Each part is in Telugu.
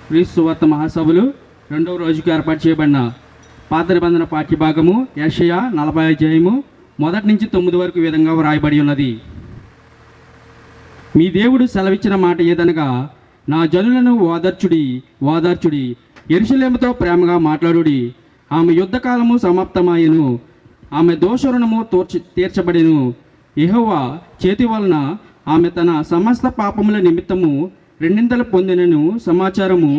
క్రీస్తు సువార్త మహాసభలు రెండవ రోజుకు ఏర్పాటు చేయబడిన పాత నిబంధన పాఠ్యభాగము యెషయా 40 అధ్యాయము 1 నుంచి 9 వరకు ఈ విధంగా వ్రాయబడి ఉన్నది. మీ దేవుడు సెలవిచ్చిన మాట ఏదనగా, నా జనులను ఓదార్చుడి, యెరూషలేముతో ప్రేమగా మాట్లాడుడి. ఆమె యుద్ధకాలము సమాప్తమాయెను, ఆమె దోషరుణము తీర్చబడెను. యెహోవా చేతి వలన ఆమె తన సమస్త పాపముల నిమిత్తము రెండింతలు పొందినను సమాచారము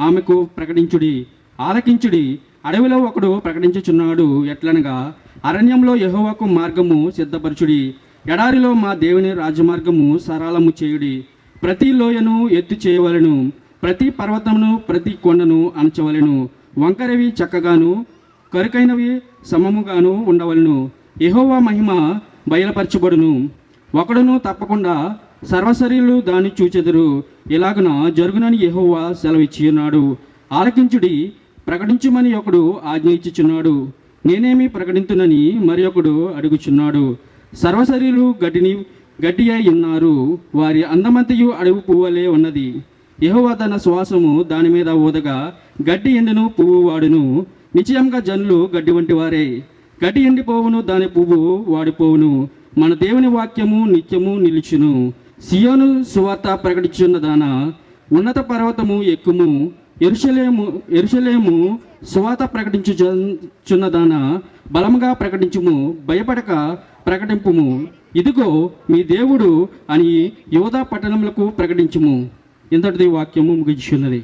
ఆమెకు ప్రకటించుడి. ఆలకించుడి, అడవిలో ఒకడు ప్రకటించుచున్నాడు ఎట్లనగా, అరణ్యంలో యెహోవాకు మార్గము సిద్ధపరచుడి, ఎడారిలో మా దేవుని రాజమార్గము సరళము చేయుడి. ప్రతి లోయను ఎత్తు చేయవలెను, ప్రతి పర్వతమును ప్రతి కొండను అణచవలెను. వంకరవి చక్కగాను కరుకైనవి సమముగాను ఉండవలెను. యెహోవా మహిమ బయలుపరచబడును, ఒకడును తప్పకుండా సర్వశరీరులు దాన్ని చూచెదరు. ఇలాగున జరుగునని యెహోవా సెలవిచ్చి ఉన్నాడు. ఆలకించుడి, ప్రకటించుమని ఒకడు ఆజ్ఞ ఇచ్చుచున్నాడు, నేనేమి ప్రకటించునని మరి ఒకడు అడుగుచున్నాడు. సర్వశరీరులు గడ్డి అయి ఉన్నారు, వారి అందమంతయు అడవి పువ్వులే ఉన్నది. యెహోవా తన శ్వాసము దాని మీద ఊదగా గడ్డి ఎండును, పువ్వు వాడును. నిశ్చయంగా జనులు గడ్డి వంటి వారే, గడ్డి ఎండిపోవును, దాని పువ్వు వాడిపోవును. మన దేవుని వాక్యము నిత్యము నిలుచును. సియోను సువార్త ప్రకటించున్నదానా, ఉన్నత పర్వతము ఎక్కుము. యెరూషలేము సువార్త ప్రకటించుచున్నదానా, బలముగా ప్రకటించుము, భయపడక ప్రకటింపుము. ఇదిగో మీ దేవుడు అని యోధా పట్టణములకు ప్రకటించుము. ఇంతటిది వాక్యము ముగించున్నది.